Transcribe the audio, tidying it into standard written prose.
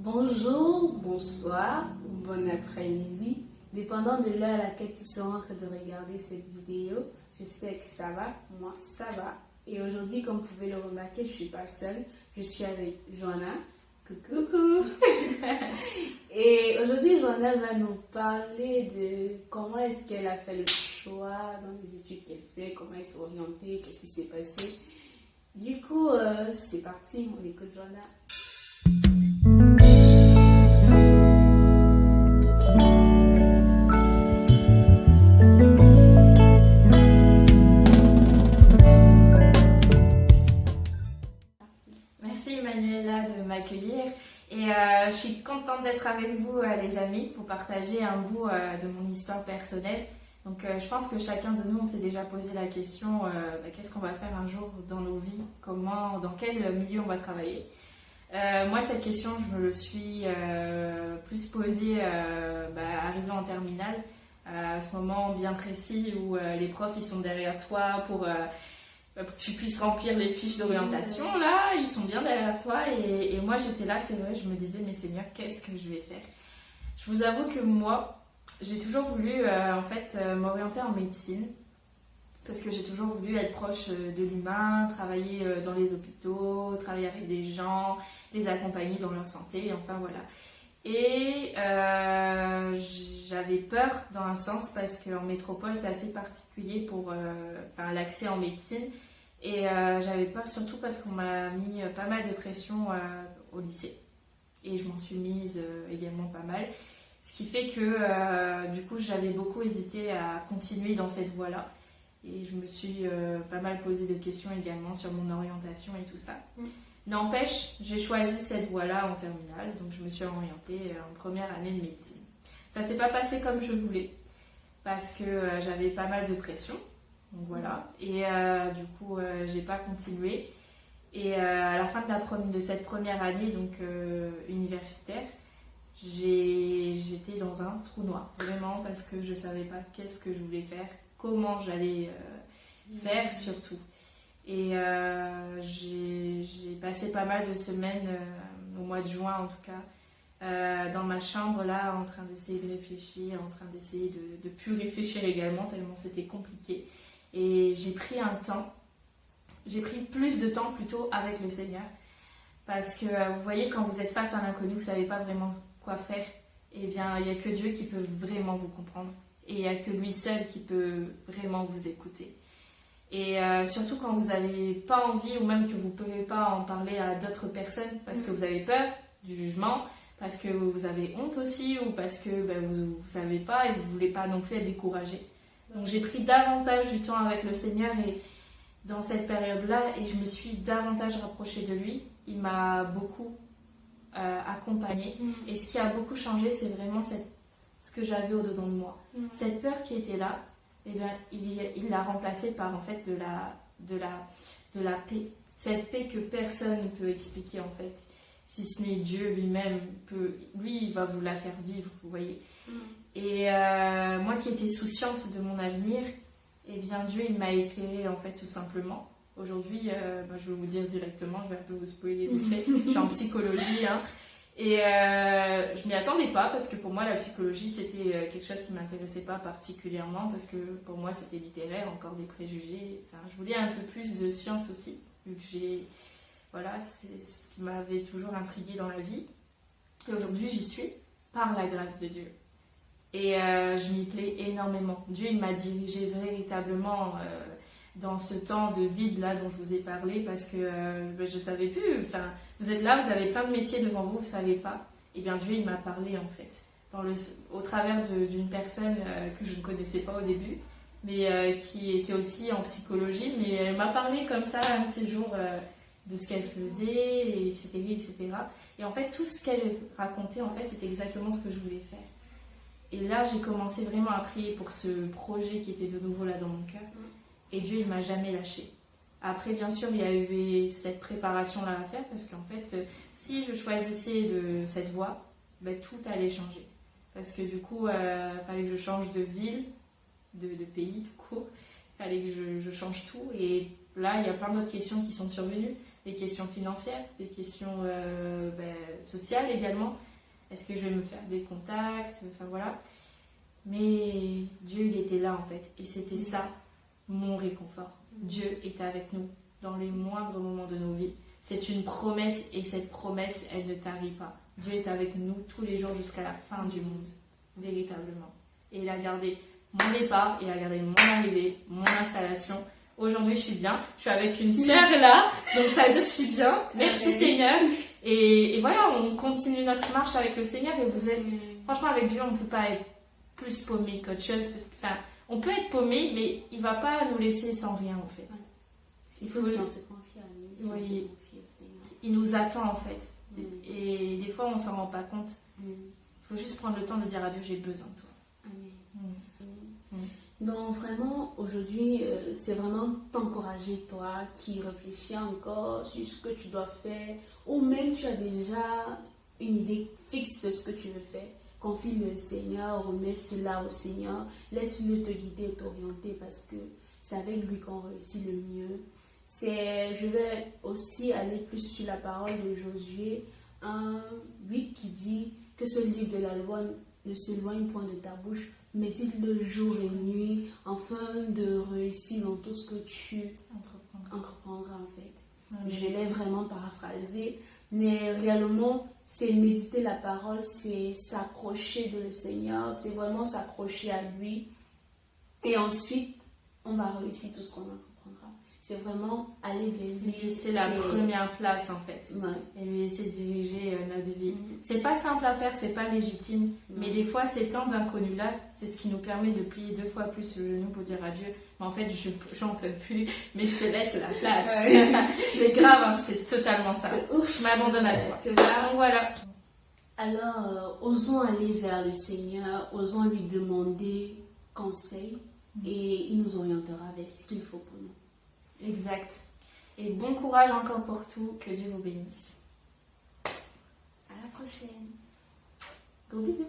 Bonjour, bonsoir ou bon après-midi, dépendant de l'heure à laquelle tu seras en train de regarder cette vidéo. J'espère que ça va, moi ça va. Et aujourd'hui, comme vous pouvez le remarquer, je ne suis pas seule, je suis avec Joanna. Coucou. Et aujourd'hui, Joanna va nous parler de comment est-ce qu'elle a fait le choix dans les études qu'elle fait, comment elle s'est orientée, qu'est-ce qui s'est passé. Du coup, c'est parti, on écoute Joanna. Merci Manuela de m'accueillir et je suis contente d'être avec vous les amis pour partager un bout de mon histoire personnelle. Donc je pense que chacun de nous on s'est déjà posé la question qu'est-ce qu'on va faire un jour dans nos vies, comment, dans quel milieu on va travailler. Moi cette question je me le suis plus posée arrivée en terminale, à ce moment bien précis où les profs ils sont derrière toi pour que tu puisses remplir les fiches d'orientation, là, ils sont bien derrière toi. Et moi, j'étais là, c'est vrai, je me disais, mais Seigneur, qu'est-ce que je vais faire? Je vous avoue que moi, j'ai toujours voulu, m'orienter en médecine, parce que j'ai toujours voulu être proche de l'humain, travailler dans les hôpitaux, travailler avec des gens, les accompagner dans leur santé, enfin voilà. Et j'avais peur dans un sens parce qu'en métropole c'est assez particulier pour l'accès en médecine et j'avais peur surtout parce qu'on m'a mis pas mal de pression au lycée et je m'en suis mise également pas mal, ce qui fait que du coup j'avais beaucoup hésité à continuer dans cette voie-là et je me suis pas mal posé de questions également sur mon orientation et tout ça. N'empêche, j'ai choisi cette voie-là en terminale, donc je me suis orientée en première année de médecine. Ça s'est pas passé comme je voulais, parce que j'avais pas mal de pression, donc voilà, et du coup j'ai pas continué. Et à la fin de cette première année, donc universitaire, j'étais dans un trou noir, vraiment, parce que je savais pas qu'est-ce que je voulais faire, comment j'allais faire surtout. Et j'ai passé pas mal de semaines, au mois de juin en tout cas, dans ma chambre là, en train d'essayer de réfléchir, en train d'essayer de plus réfléchir également, tellement c'était compliqué. Et j'ai pris plus de temps plutôt avec le Seigneur. Parce que vous voyez, quand vous êtes face à l'inconnu, vous ne savez pas vraiment quoi faire, et bien il n'y a que Dieu qui peut vraiment vous comprendre. Et il n'y a que lui seul qui peut vraiment vous écouter. Et surtout quand vous n'avez pas envie ou même que vous ne pouvez pas en parler à d'autres personnes parce que vous avez peur du jugement, parce que vous avez honte aussi ou parce que vous ne savez pas et vous ne voulez pas non plus être découragé. Donc j'ai pris davantage du temps avec le Seigneur et dans cette période-là et je me suis davantage rapprochée de lui. Il m'a beaucoup accompagnée et ce qui a beaucoup changé, c'est vraiment ce que j'avais au-dedans de moi. Cette peur qui était là, eh bien, il l'a remplacé par en fait de la paix. Cette paix que personne ne peut expliquer en fait, si ce n'est Dieu lui-même. Lui, il va vous la faire vivre, vous voyez. Et moi qui étais souciante de mon avenir, eh bien Dieu il m'a éclairée en fait tout simplement. Aujourd'hui, je vais vous dire directement, je vais un peu vous spoiler vite fait. Je suis en psychologie, hein. Et je m'y attendais pas parce que pour moi la psychologie c'était quelque chose qui m'intéressait pas particulièrement parce que pour moi c'était littéraire, encore des préjugés. Enfin, je voulais un peu plus de science aussi, vu que c'est ce qui m'avait toujours intriguée dans la vie. Et aujourd'hui j'y suis par la grâce de Dieu. Et je m'y plais énormément. Dieu il m'a dirigée véritablement dans ce temps de vide là dont je vous ai parlé parce que je savais plus, enfin vous êtes là, vous avez plein de métiers devant vous, vous savez pas. Et bien Dieu il m'a parlé en fait au travers d'une personne que je ne connaissais pas au début mais qui était aussi en psychologie, mais elle m'a parlé comme ça un de ces jours de ce qu'elle faisait, etc. Et en fait tout ce qu'elle racontait en fait c'était exactement ce que je voulais faire. Et là j'ai commencé vraiment à prier pour ce projet qui était de nouveau là dans mon cœur. Et Dieu, il m'a jamais lâché. Après, bien sûr, il y avait cette préparation-là à faire parce qu'en fait, si je choisissais cette voie, tout allait changer. Parce que du coup, il fallait que je change de ville, de pays, du coup. Il fallait que je change tout. Et là, il y a plein d'autres questions qui sont survenues. des questions financières, des questions sociales également. Est-ce que je vais me faire des contacts? Enfin voilà. Mais Dieu, il était là en fait. Et c'était ça, mon réconfort. Dieu est avec nous dans les moindres moments de nos vies. C'est une promesse et cette promesse, elle ne tarit pas. Dieu est avec nous tous les jours jusqu'à la fin du monde, véritablement. Et il a gardé mon départ, il a gardé mon arrivée, mon installation. Aujourd'hui, je suis bien. Je suis avec une sœur là, donc ça veut dire que je suis bien. Merci Seigneur. Et voilà, on continue notre marche avec le Seigneur. Et vous êtes, franchement, avec Dieu, on ne peut pas être plus paumé qu'autre chose. Parce que, enfin, on peut être paumé, mais il ne va pas nous laisser sans rien en fait. Il faut si on se confie à lui, si on se confie au Seigneur. Il nous attend en fait. Et des fois, on ne s'en rend pas compte. Il faut juste prendre le temps de dire à Dieu, j'ai besoin de toi. Donc vraiment, aujourd'hui, c'est vraiment t'encourager, toi, qui réfléchis encore sur ce que tu dois faire, ou même tu as déjà une idée fixe de ce que tu veux faire. Confie le Seigneur, remets cela au Seigneur, laisse-le te guider et t'orienter parce que c'est avec lui qu'on réussit le mieux. Je vais aussi aller plus sur la parole de Josué 1:8 qui dit que ce livre de la loi ne s'éloigne point de ta bouche, médite-le jour et nuit afin de réussir dans tout ce que tu entreprendras en fait. Je l'ai vraiment paraphrasé, mais réellement c'est méditer la parole, c'est s'approcher de le Seigneur, c'est vraiment s'accrocher à lui et ensuite on va réussir tout ce qu'on entreprendra. C'est vraiment aller vers lui. C'est la première place en fait. Et lui laisser diriger notre vie. C'est pas simple à faire, c'est pas légitime. Mais des fois, ces temps d'inconnu là, c'est ce qui nous permet de plier 2 fois plus le genou pour dire à Dieu, mais en fait, j'en peux plus, mais je te laisse la place. Mais grave, hein, c'est totalement ça. Je m'abandonne à toi. Donc voilà. Alors, osons aller vers le Seigneur, osons lui demander conseil et il nous orientera vers ce qu'il faut pour nous. Exact. Et bon courage encore pour tout. Que Dieu vous bénisse. À la prochaine. Gros bisous.